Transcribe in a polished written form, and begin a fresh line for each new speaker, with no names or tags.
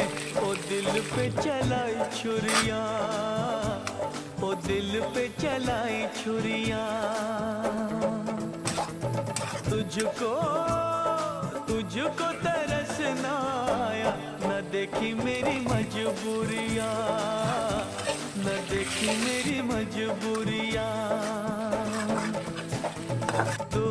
ओ दिल पे चलाई छुरियां, ओ दिल पे चलाई छुरियां। तुझको तुझको तरस ना आया, न देखी मेरी मजबूरियां, न देखी मेरी मजबूरियां। तू